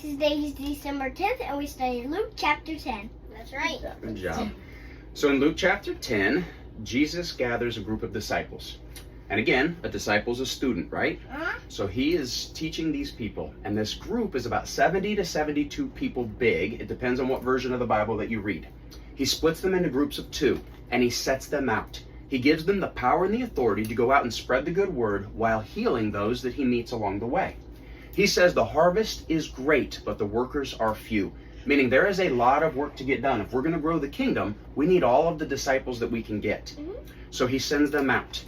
Today is December 10th, and we study Luke chapter 10. That's right. Good job. So in Luke chapter 10, Jesus gathers a group of disciples. And again, a disciple is a student, right? So he is teaching these people. And this group is about 70 to 72 people big. It depends on what version of the Bible that you read. He splits them into groups of 2, and he sets them out. He gives them the power and the authority to go out and spread the good word while healing those that he meets along the way. He says the harvest is great, but the workers are few. Meaning there is a lot of work to get done. If we're going to grow the kingdom, we need all of the disciples that we can get. So he sends them out.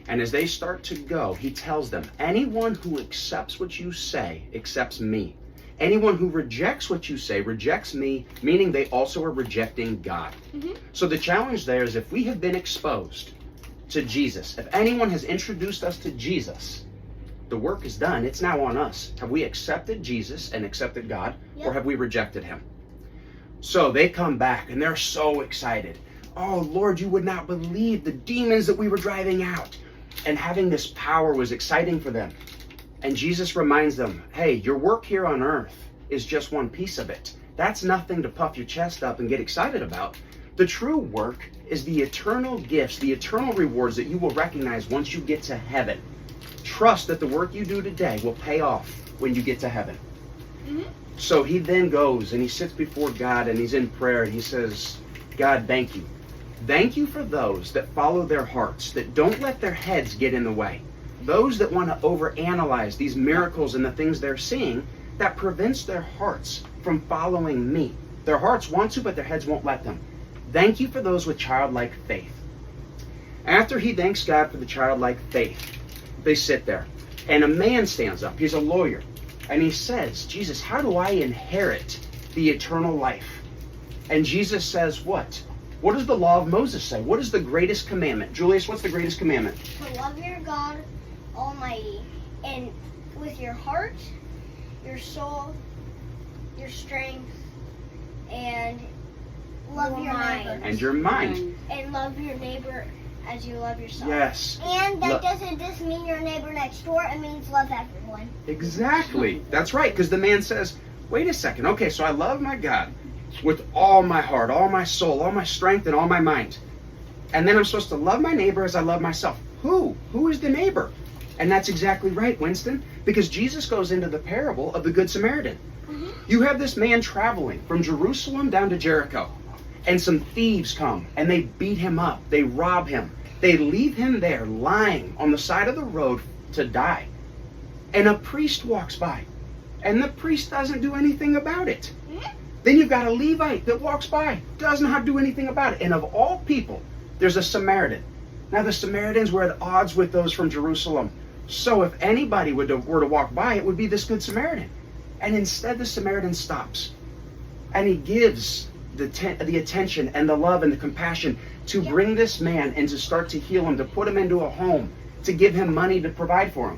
And as they start to go, he tells them, anyone who accepts what you say accepts me. Anyone who rejects what you say rejects me, meaning they also are rejecting God. So the challenge there is if we have been exposed to Jesus, if anyone has introduced us to Jesus, the work is done. It's now on us. Have we accepted Jesus and accepted God, or have we rejected him? So they come back and they're so excited. Oh, Lord, you would not believe the demons that we were driving out. And having this power was exciting for them. And Jesus reminds them, hey, your work here on earth is just one piece of it. That's nothing to puff your chest up and get excited about. The true work is the eternal gifts, the eternal rewards that you will recognize once you get to heaven. Trust that the work you do today will pay off when you get to heaven. So he then goes and he sits before God and he's in prayer and he says, God, thank you. Thank you for those that follow their hearts, that don't let their heads get in the way. Those that want to overanalyze these miracles and the things they're seeing, that prevents their hearts from following me. Their hearts want to, but their heads won't let them. Thank you for those with childlike faith. After he thanks God for the childlike faith, they sit there. And a man stands up. He's a lawyer. And he says, Jesus, how do I inherit the eternal life? And Jesus says what? What does the law of Moses say? What is the greatest commandment? Julius, what's the greatest commandment? To love your God Almighty, and with your heart, your soul, your strength, and love your neighbor. And your mind. And love your neighbor as you love yourself. Yes. And that doesn't just mean your neighbor next door. It means love everyone. Exactly. That's right. Because the man says, wait a second. Okay, so I love my God with all my heart, all my soul, all my strength, and all my mind. And then I'm supposed to love my neighbor as I love myself. Who? Who is the neighbor? And that's exactly right, Winston. Because Jesus goes into the parable of the Good Samaritan. You have this man traveling from Jerusalem down to Jericho. And some thieves come and they beat him up. They rob him. They leave him there lying on the side of the road to die. And a priest walks by. And the priest doesn't do anything about it. Then you've got a Levite that walks by, doesn't know how to do anything about it. And of all people, there's a Samaritan. Now the Samaritans were at odds with those from Jerusalem. So if anybody were to walk by, it would be this Good Samaritan. And instead the Samaritan stops. And he gives the attention and the love and the compassion to bring this man and to start to heal him, to put him into a home, to give him money to provide for him.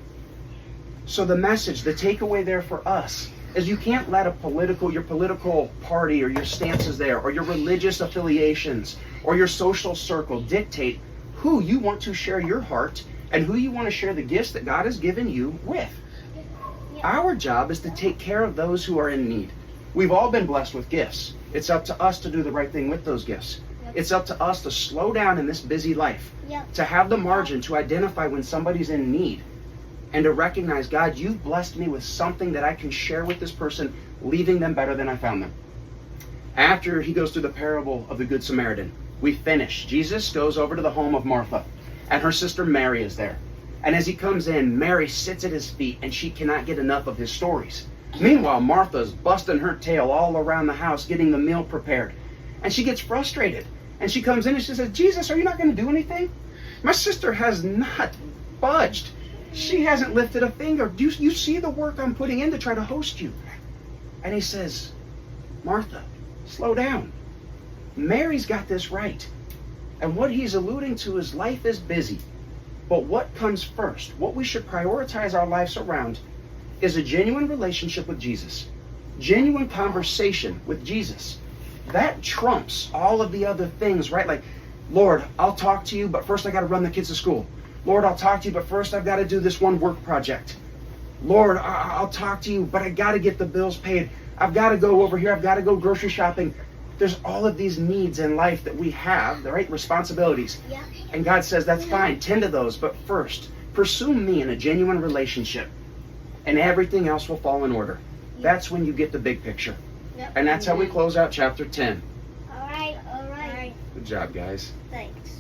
So the message, the takeaway there for us is you can't let your political party or your stances there or your religious affiliations or your social circle dictate who you want to share your heart and who you want to share the gifts that God has given you with. Our job is to take care of those who are in need. We've all been blessed with gifts. It's up to us to do the right thing with those gifts. It's up to us to slow down in this busy life, to have the margin to identify when somebody's in need, and to recognize, God, you've blessed me with something that I can share with this person, leaving them better than I found them. After he goes through the parable of the Good Samaritan, we finish. Jesus goes over to the home of Martha, and her sister Mary is there. And as he comes in, Mary sits at his feet, and she cannot get enough of his stories. Meanwhile, Martha's busting her tail all around the house, getting the meal prepared. And she gets frustrated. And she comes in and she says, Jesus, are you not going to do anything? My sister has not budged. She hasn't lifted a finger. Do you see the work I'm putting in to try to host you? And he says, Martha, slow down. Mary's got this right. And what he's alluding to is life is busy. But what comes first, what we should prioritize our lives around, is a genuine relationship with Jesus. Genuine conversation with Jesus. That trumps all of the other things, right? Like, Lord, I'll talk to you, but first I got to run the kids to school. Lord, I'll talk to you, but first I've got to do this one work project. Lord, I'll talk to you, but I got to get the bills paid. I've got to go over here. I've got to go grocery shopping. There's all of these needs in life that we have, the right responsibilities. Yeah. And God says, that's fine, tend to those, but first, pursue me in a genuine relationship, and everything else will fall in order. That's when you get the big picture. Yep. And that's how we close out chapter 10. All right. Good job, guys. Thanks.